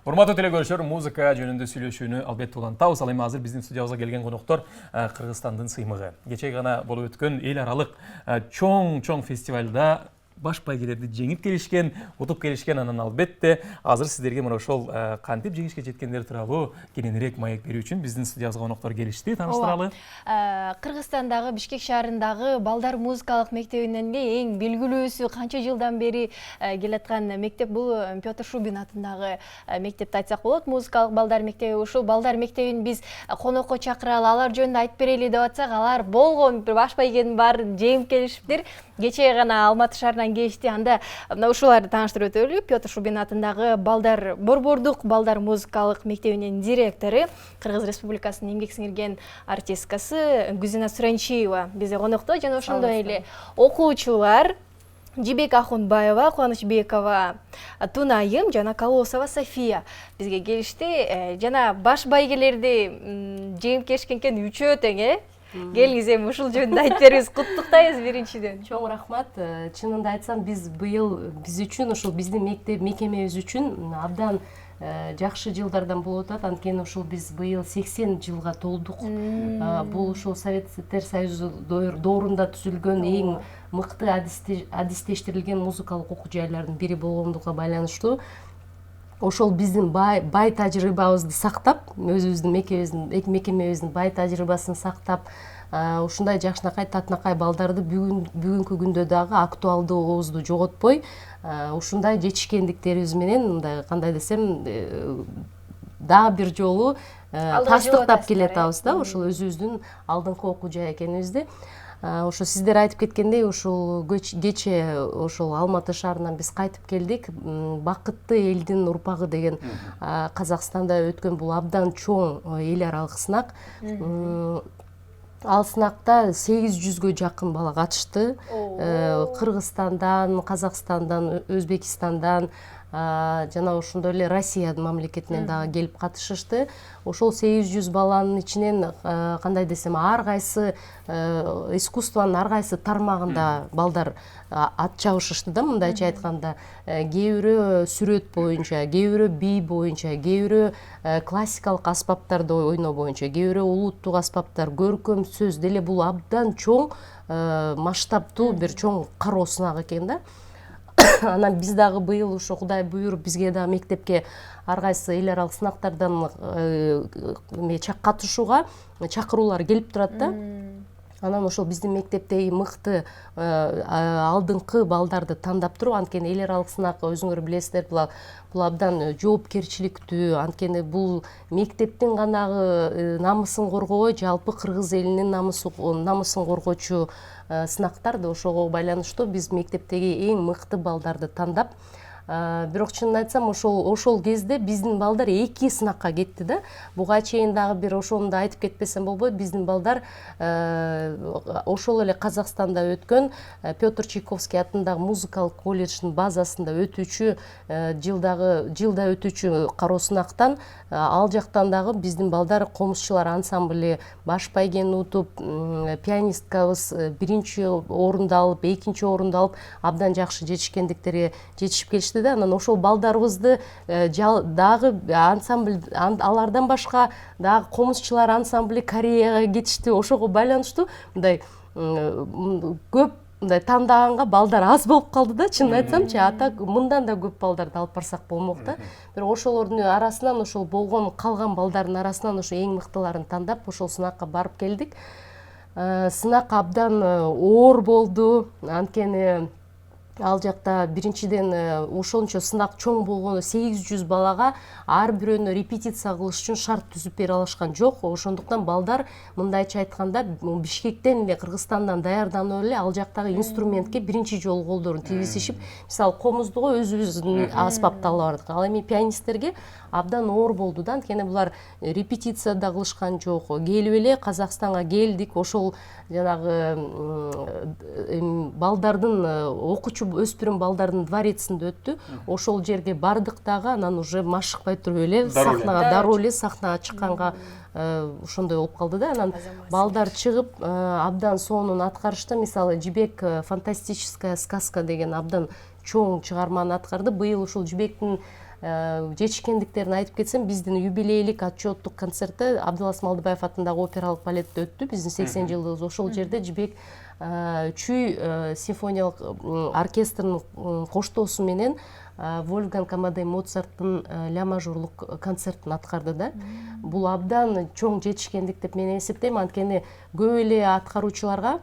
Урматтуу телекөрүүчүлөр, музыка жөнүндө сүйлөшүүнү албетте улантабыз. Ал эми азыр биздин студиябызга келген коноктор Кыргызстандын сыймыгы. Кечээ гана болуп өткөн эл аралык чоң фестивалда баш байгелерди жеңип келишкен, утуп келишкен. Анан албетте азыр сиздерге мына ошол кантип жеңишке жеткендер тууралуу кененирээк маек берүү үчүн биздин студиябызга коноктор келишти. Тааныштыралы. Кыргызстандагы Бишкек шаарындагы балдар музыкалык мектебинен эң белгилүүсү, канча жылдан бери келаткан мектеп бул Петр Шубин атындагы мектепти айтсак болот. Музыкалык балдар мектеби. Ушул балдар мектебин биз конокко чакыралы, алар жөнүндө айтып берели деп атсак, алар болгон баш байгенин баарын жеңип келишиптир. Кечээ гана Алматы шаарынан келишти. Анда мына ушуларды тааныштырып өтөлү. Петр Шубин атындагы балдар борбордук балдар музыкалык мектебинин директору, Кыргыз Республикасынын эмгек сиңирген артисткасы Гүзина Суранчиева бизде конокто. Жана ошондой эле окуучулар Жибек Ахунбаева, Кубанычбекова Тунайым жана Колосова София бизге келишти. Жана баш байгелерди жеңип келишкен экен, үчөө тең, Келиңиз эми ушул жөнүндө айтып бериңиз. Куттуктайбыз биринчиден. Чоң рахмат. Чынында айтсам, биз биз үчүн, ушул биздин мекемебиз үчүн абдан жакшы жылдардан болуп атат. Анткени ушул биз быйыл 80 жылга толдук. Бул ушул Советтер Союзу доорунда түзүлгөн эң мыкты адистештирилген музыкалык окуу жайлардын бири болгондугуна байланыштуу. Ошол биздин бай тажрыйбабызды сактап, өзүбүздүн мекемебиздин бай тажрыйбасын сактап, ушундай жакшынакай, татынакай балдарды бүгүнкү күндө дагы актуалдуубузду жоготпой, ушундай жетишкендиктерибиз менен, мындай кандай десем, дагы бир жолу тастыктап келатабыз да, ушул өзүбүздүн алдыңкы окуу жай экенибизди. Ошо сиздер айтып кеткендей, ушул кечээ ошол Алматы шаарынан биз кайтып келдик. Бакытты элдин урпагы деген Казакстанда өткөн бул абдан чоң эл аралык сынак. Ал сынакта 800гө жакын бала катышты. Кыргызстандан, Казакстандан, Өзбекистандан жана ошондой эле Россия мамлекетинен дагы келип катышышты. Ошол 800 баланын ичинен кандай десем, ар кайсы искусствонун ар кайсы тармагында балдар ат чабышышты да, мындайча айтканда. Кээ бирөө сүрөт боюнча, кээ бирөө бий боюнча, кээ бирөө классикалык аспаптарды ойноо боюнча, кээ бирөө улуттук аспаптар, көркөм сөз деле. Бул абдан чоң масштабтуу бир чоң кароо сынак экен да. Анан биз дагы быйыл ошо Кудай буйруп бизге дагы мектепке ар кайсы эл аралык сынактардан катышууга чакыруулар келип турат да. Анан ошол биздин мектептеги мыкты алдыңкы балдарды тандап туруп, анткени эл аралык сынак өзүңөр билесиздер, бул абдан жоопкерчиликтүү, анткени бул мектептин гана намысын коргобой, жалпы кыргыз элинин намысын коргоочу сынактар да. Ошого байланыштуу биз мектептеги эң мыкты балдарды тандап, бирок чынын айтсам, ошол кезде биздин балдар 2 сынакка кетти да. Буга чейин дагы бир ошону да айтып кетпесем болбойт. Биздин балдар ошол эле Казакстанда өткөн Петр Чайковский атындагы музыкалык колледждин базасында өтүүчү жылда өтүүчү кароо сынактан, ал жактан дагы биздин балдар комузчулар ансамбли баш байгени утуп, пианисткабыз 1-чи орунду алып, 2-чи орунду алып, абдан жакшы жетишкендиктерге жетишип келишти. Анан ошол балдарыбызды дагы ансамбль, алардан башка дагы комузчулар ансамбли Кореяга кетишти. Ошого байланыштуу мындай көп мындай тандаганга балдар аз болуп калды да, чынын айтсамчы. Атак мындан да көп балдарды алып барсак болмок да. Бирок ошолордун арасынан, ошол болгон калган балдардын арасынан ошо эң мыктыларын тандап, ошол сынакка барып келдик. Сынак абдан оор болду, анткени ал жакта биринчиден ошончо сынак чоң болгону 800 балага ар бирөөнө репетиция кылыш үчүн шарт түзүп бере алышкан жок. Ошондуктан балдар мындайча айтканда Бишкектен эле, Кыргызстандан даярданып эле ал жактагы инструментке биринчи жолу колдорун тийгизишип, мисалы комуздуго өзүбүздүн аспапты алып бардык. Ал эми пианисттерге абдан оор болду да, анткени булар репетиция да кылышкан жок. Келип эле Казакстанга келдик, ошол жанагы балдардын окуучу өспүрүм балдардын дворецинде өттү. Ошол жерге бардык дагы, анан уже машыкпай туруп эле сахнага дароо эле сахнага чыкканга ошондой болуп калды да. Анан балдар чыгып абдан сонун аткарышты. Мисалы Жибек «Фантастическая сказка» деген абдан чоң чыгарманы аткарды. Быйыл ушул Жибектин жетишкендиктерин айтып кетсем, биздин юбилейлик отчеттук концерти Абдылас Малдыбаев атындагы опералык балетте өттү. Биздин 80 жылдыгыбыз. Ошол жерде Жибек Чүй симфониялык оркестринин коштоосу менен Вольфганг Амадей Моцарттын ля мажорлук концертин аткарды да. Бул абдан чоң жетишкендик деп мен эсептейм, анткени көп эле аткаруучуларга,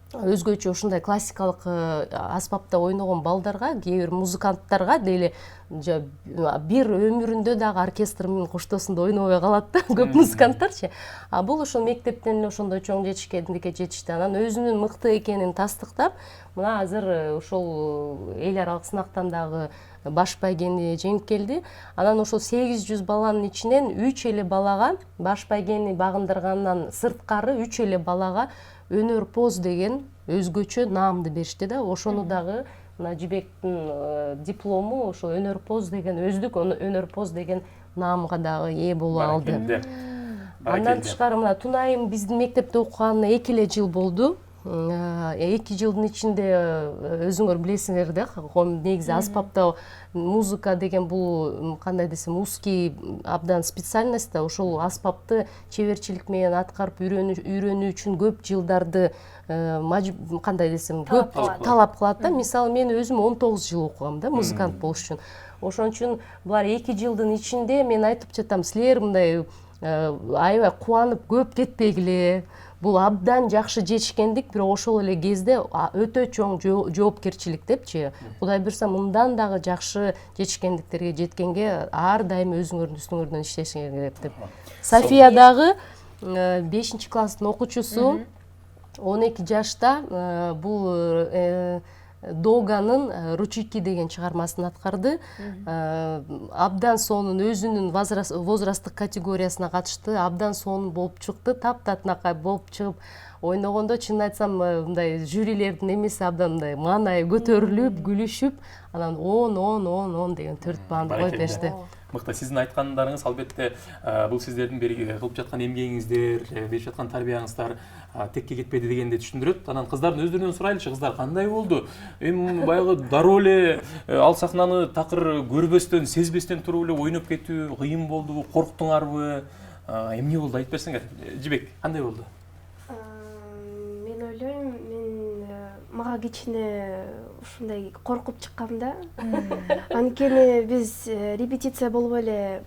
өзгөчө ушундай классикалык аспапта ойногон балдарга, кээ бир музыканттарга деле бир өмүрүндө дагы оркестр менен коштоосунда ойнобой калат да көп музыканттарчы. А бул ошол мектептен эле ошондой чоң жетишкендикке жетишти. Анан өзүнүн мыкты экенин тастыктап, мына азыр ошол эл аралык сынактан дагы баш байгени жеңип келди. Анан ошол 800 баланын ичинен 3 эле балага баш байгени багындыргандан сырткары 3 эле балага өнөр поз деген өзгөчө наамды беришти да. Ошону дагы мына Жибектин диплому ошо өнөр поз деген, өздүк өнөр поз деген наамга дагы ээ болуп алды. Андан тышкары мына Тунайым биздин мектепте окуганына 2 эле жыл болду. 2 жылдын ичинде өзүңөр билесиңер да, негизи аспапта музыка деген бул кандай десем узкий абдан специальность да. Ошол аспапты чеберчилик менен аткарып үйрөнүү үчүн көп жылдарды кандай десем көп талап кылат да. Мисалы мен өзүм 19 жыл окугам да музыкант болуш үчүн. Ошон үчүн булар 2 жылдын ичинде мен айтып жатам, силер мындай аябай кубанып көп кетпегиле. Бул абдан жакшы жетишкендик, бирок ошол эле кезде өтө чоң жоопкерчилик депчи. Кудай буйрса мындан дагы жакшы жетишкендиктерге жеткенге ар дайым өзүңөрдүн үстүңөрдөн иштешиңер керек деп. София дагы 5 класстын окуучусу, 12 жашта бул Доганын Ручики деген чыгармасын аткарды. Абдан сонун өзүнүн возрасттык категориясына катышты. Абдан сонун болуп чыкты. Таптатынакай болуп чыгып ойногондо, чын айтсам, мындай жюрилердин эмеси абдан мындай маанайы көтөрүлүп, күлүшүп, анан 10 деген 4 баанды коюп беришти. Мыкты. Сиздин айткандарыңыз албетте бул сиздердин кылып жаткан эмгегиңиздер, берип жаткан тарбияңыздар текке кетпеди дегенди түшүндүрөт. Анан кыздардын өздөрүнөн сурайлычы, кыздар кандай болду? Эми баягы дароо эле ал сахнаны такыр көрбөстөн, сезбестен туруп эле ойноп кетүү кыйын болдубу, корктуңарбы? Эмне болду, айтып берсеңер. Жибек, кандай болду? Мен ойлойм, мага кичине ушундай коркуп чыккам да. Анткени биз репетиция болбой эле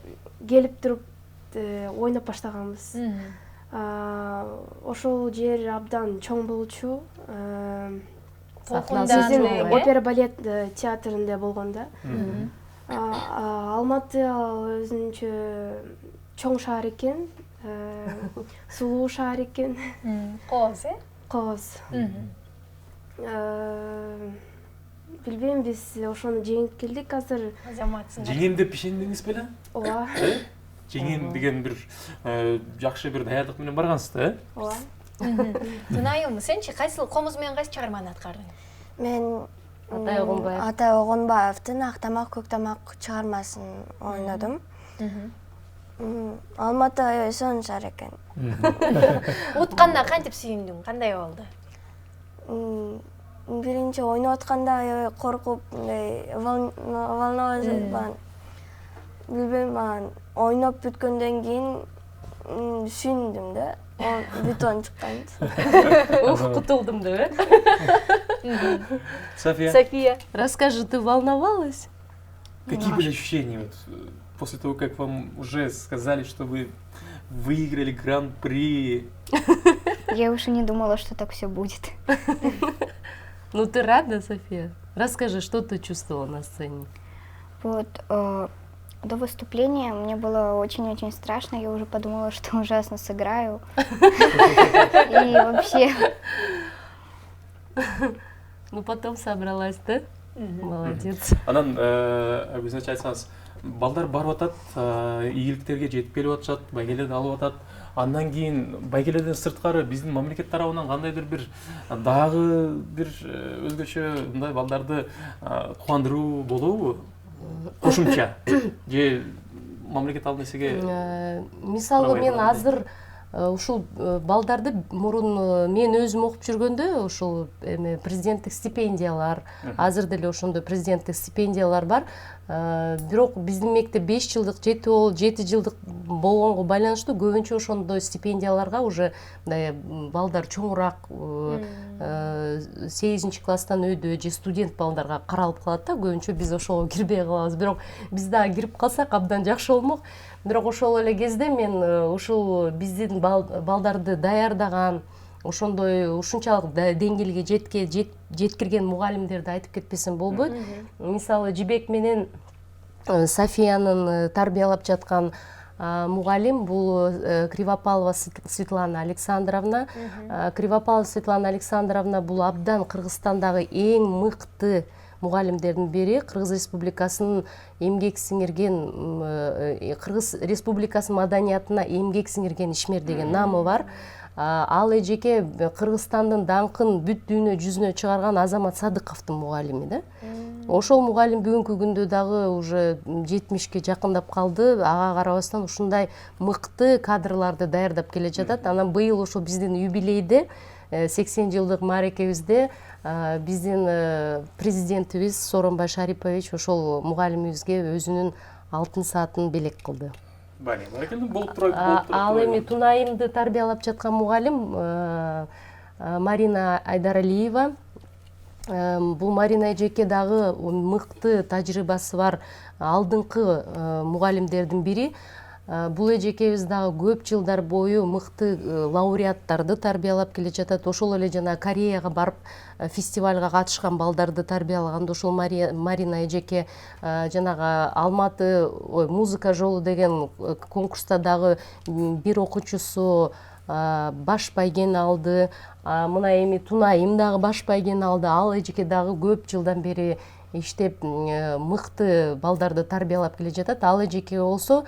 келип туруп ойноп баштаганбыз. Ошол жер абдан чоң болчу. Биздин опера балет театрында болгон да. Алматы өзүнчө чоң шаар экен, сулуу шаар экен. Кооз, Кооз. Билбейм, биз ошону жеңип келдик азыр. Жеңем деп ишендиңиз беле? Ооба. Жеңем деген бир жакшы бир даярдык менен баргансыз да, Ооба. Тунайым, сенчи кайсыл комуз менен кайсы чыгарманы аткардың? Мен Атай Огонбаевдин Ак тамак, көк тамак чыгармасын ойнодум. Алматы аябай сонун шаар экен. Утканда кантип сүйүндүң? Кандай болду? Биринчи ойноп атканда аябай коркуп, волноваться. Билбейм, ойноп бүткөндөн кийин сүйүндүм да. Бутон чыккан. Кутулдум деп, София? София, расскажи, ты волновалась? Какие были ощущения после того, как вам уже сказали, что вы выиграли гран-при? Я уж и не думала, что так все будет. Ну ты рада, София? Расскажи, что ты чувствовала на сцене? Вот, до выступления мне было очень-очень страшно. Я уже подумала, что ужасно сыграю. И вообще... Ну потом собралась, да? Молодец. Анан өзүнчө айтсаңыз, балдар барып атат, ийгиликтерге жетип келип атышат, байгелерди алып атат. Андан кийин байгелерден сырткары биздин мамлекет тарабынан кандайдыр бир дагы бир өзгөчө мындай балдарды кубандыруу болобу? Кошумча же мамлекет ал нерсеге Мисалга мен азыр ушул балдарды мурун мен өзүм окуп жүргөндө ушул президенттик стипендиялар, азыр деле ошондой президенттик стипендиялар бар. Бирок биздин мектеп 5 жылдык, 7 жылдык болгонго байланыштуу көбүнчө ошондой стипендияларга уже балдар чоңураак 8 класстан өйдө же студент балдарга каралып калат да. Көбүнчө биз ошого кирбей калабыз. Бирок биз дагы кирип калсак абдан жакшы болмок. Бирок ошол эле кезде мен ушул биздин балдарды даярдаган, ошондой ушунчалык деңгээлге жеткирген мугалимдерди айтып кетпесем болбойт. Мисалы Жибек менен Софиянын тарбиялап жаткан мугалим бул Кривопалова Светлана Александровна. Кривопалова Светлана Александровна бул абдан Кыргызстандагы эң мыкты мугалимдердин бири. Кыргыз Республикасынын эмгек сиңирген, Кыргыз Республикасынын маданиятына эмгек сиңирген ишмер деген намы бар. Ал эжеке Кыргызстандын даңкын бүт дүйнө жүзүнө чыгарган Азамат Садыковдун мугалими да. Ошол мугалим бүгүнкү күндө дагы уже 70-ке жакындап калды. Ага карабастан ушундай мыкты кадрларды даярдап келе жатат. Анан быйыл ошол биздин юбилейде 80 жылдык мааракебизде биздин президентибиз Сооронбай Шарипович ошол мугалимибизге өзүнүн алтын саатын белек кылды. Болуп турат. Ал эми Тунайымды тарбиялап жаткан мугалим Марина Айдаралиева. Бул Марина эжеке дагы мыкты тажрыйбасы бар алдыңкы мугалимдердин бири. Бул эжекебиз дагы көп жылдар бою мыкты лауреаттарды тарбиялап келе жатат. Ошол эле жана Кореяга барып фестивалга катышкан балдарды тарбиялаганда ошол Марина эжеке жанагы Алматы музыка жолу деген конкурста дагы бир окуучусу баш байгени алды. Мына эми Тунайым дагы баш байгени алды. Ал эжеке дагы көп жылдан бери иштеп мыкты балдарды тарбиялап келе жатат. Ал эжеке болсо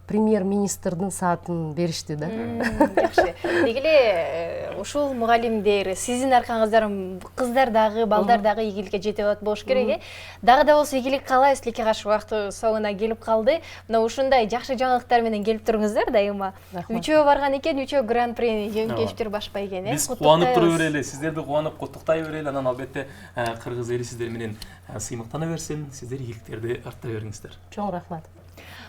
премьер-министрдин саатын беришти да. Жакшы. Деги эле ушул мугалимдер сиздин аркаңыздар кыздар дагы, балдар дагы ийгиликке жете алат болуш керек. Дагы да болсо ийгилик каалайбыз. Тилекке каршы убакыт соңуна келип калды. Мына ушундай жакшы жаңылыктар менен келип туруңуздар дайыма. Үчөө барган экен, үчөө гран-при жеңимпаштар башпай экен. Биз кубанып тура берели, сиздерди кубанып куттуктай берели. Анан албетте кыргыз эли сиздер менен сыймыктана берсин. Сиздер ийгиликтерди арта бериңиздер. Чоң рахмат.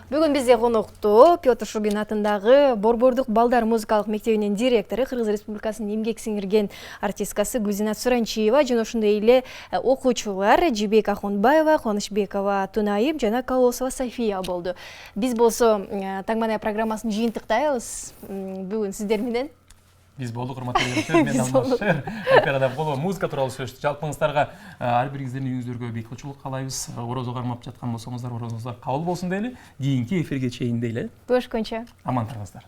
Бүгүн бизде конокто Петр Шубин атындагы Борбордук балдар музыкалык мектебинин директору, Кыргыз Республикасынын эмгек сиңирген артисткасы Гүлзинат Суранчиева жана ошондой эле окуучулар Жибек Ахунбаева, Кубанычбекова Тунайым жана Колосова София болду. Биз болсо Таңманай программасын жыйынтыктайбыз. Бүгүн сиздер менен Биз болдук, урматтуу көрүүчүлөр, мен Алмаз Айпегада боло музыка тууралуу сөйлөштүк. Жалпыңыздарга ар бириңиздердин үйүңүздөргө бейкылчулук каалайбыз. Орозо кармап жаткан болсоңуздар, орозуңуздар кабыл болсун дейли. Кийинки эфирге чейин дейли. көрүшкөнчө аман туруңуздар.